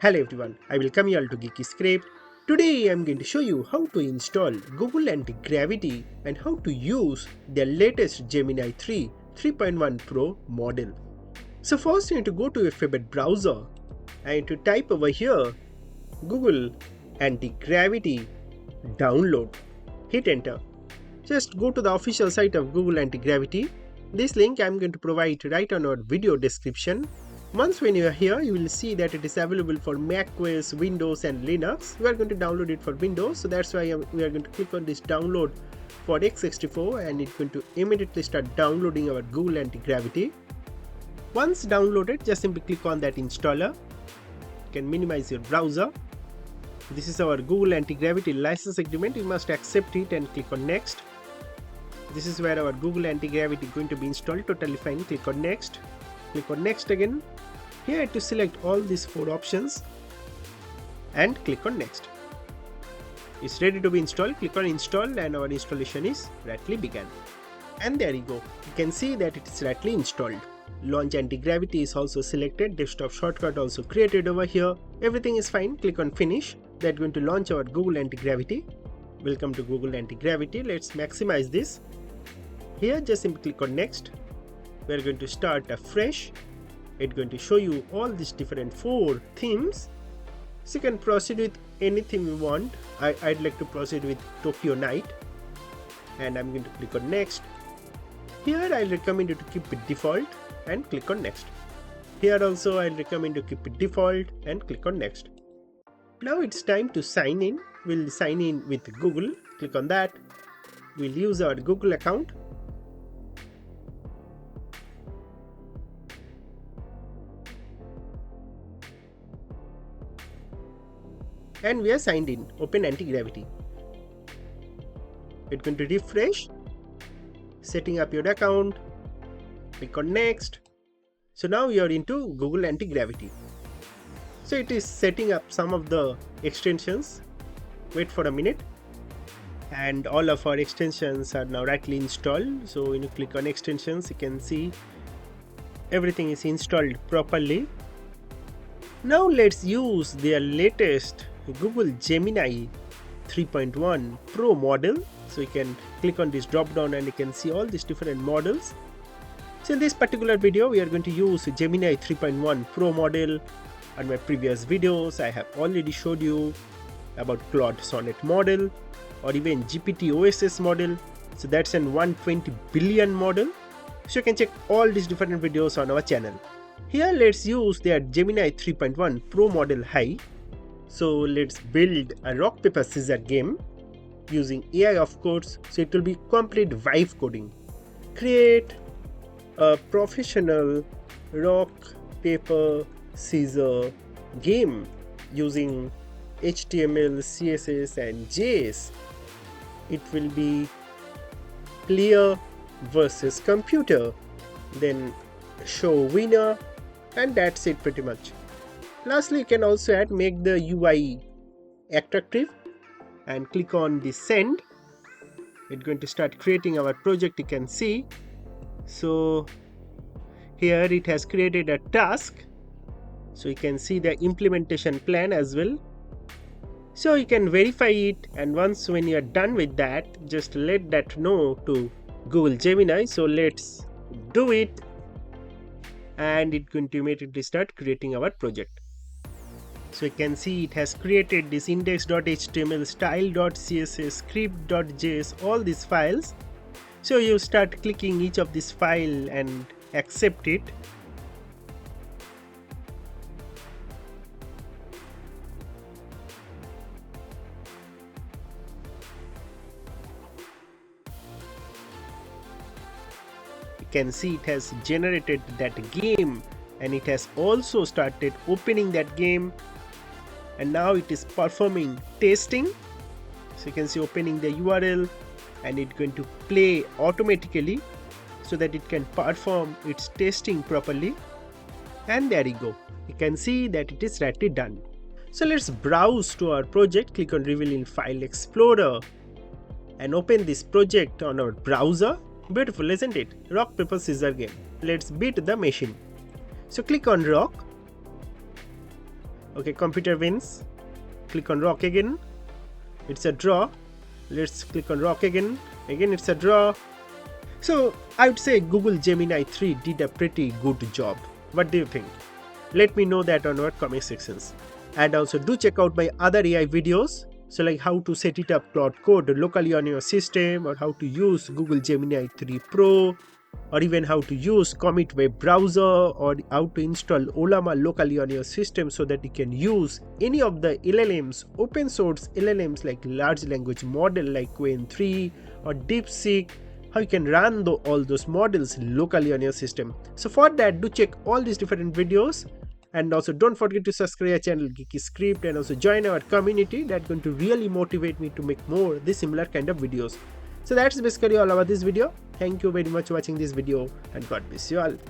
Hello everyone, I welcome you all to Geeky Script. Today I am going to show you how to install Google Antigravity and how to use their latest Gemini 3.1 Pro model. So first you need to go to your favorite browser and to type over here Google Antigravity download. Hit enter. Just go to the official site of Google Antigravity. This link I am going to provide right on our video description. Once when you are here, you will see that it is available for macOS, Windows and Linux. We are going to download it for Windows, so that's why we are going to click on this download for x64 and it's going to immediately start downloading our Google Antigravity. Once downloaded, just simply click on that installer. You can minimize your browser. This is our Google Antigravity license agreement. You must accept it and click on next. This is where our Google Antigravity is going to be installed. Totally fine. Click on next. Click on next again. Here to select all these 4 options and click on next. It's ready to be installed. Click on install and our installation is rightly begun. And there you go. You can see that it is rightly installed. Launch Antigravity is also selected. Desktop shortcut also created over here. Everything is fine. Click on finish. That's going to launch our Google Antigravity. Welcome to Google Antigravity. Let's maximize this. Here just simply click on next. We're going to start afresh. It's going to show you all these different 4 themes. So you can proceed with any theme you want. I'd like to proceed with Tokyo Night. And I'm going to click on next. Here I'll recommend you to keep it default and click on next. Here also I'll recommend you to keep it default and click on next. Now it's time to sign in. We'll sign in with Google. Click on that. We'll use our Google account. And we are signed in. Open Antigravity. It's going to refresh. Setting up your account. Click on next. So now you are into Google Antigravity. So it is setting up some of the extensions. Wait for a minute. And all of our extensions are now rightly installed. So when you click on extensions, you can see everything is installed properly. Now let's use their latest Google Gemini 3.1 Pro model. So you can click on this drop down and you can see all these different models. So in this particular video, we are going to use Gemini 3.1 Pro model. On my previous videos, I have already showed you about Claude Sonnet model or even GPT OSS model. So that's an 120 billion model. So you can check all these different videos on our channel. Here let's use their Gemini 3.1 Pro model high. So let's build a rock paper scissors game using AI of course. So it will be complete vibe coding. Create a professional rock paper scissors game using HTML, CSS and JS. It will be player versus computer. Then show winner. And that's it pretty much. Lastly, you can also make the UI attractive and click on the send. It's going to start creating our project, you can see. So here it has created a task. So you can see the implementation plan as well. So you can verify it, and once when you are done with that, just let that know to Google Gemini. So let's do it. And it's going to immediately start creating our project. So you can see it has created this index.html, style.css, script.js, all these files. So you start clicking each of this file and accept it. Can see it has generated that game and it has also started opening that game, and now it is performing testing. So you can see opening the URL and it's going to play automatically so that it can perform its testing properly. And there you go. You can see that it is rightly done. So let's browse to our project. Click on Reveal in File Explorer and open this project on our browser. Beautiful, isn't it? Rock, paper, scissors game. Let's beat the machine. So click on rock. Okay, computer wins. Click on rock again. It's a draw. Let's click on rock again. Again, it's a draw. So I would say Google Gemini 3 did a pretty good job. What do you think? Let me know that on our comment sections. And also do check out my other AI videos. So like how to set it up Claude Code locally on your system, or how to use Google Gemini 3 Pro, or even how to use Comet web browser, or how to install Olama locally on your system so that you can use any of the LLMs, open source LLMs like large language model like Qwen 3 or DeepSeek, how you can run all those models locally on your system. So for that, do check all these different videos. And also don't forget to subscribe our channel Geeky Script, and also join our community. That's going to really motivate me to make more this similar kind of videos. So that's basically all about this video. Thank you very much for watching this video, and God bless you all.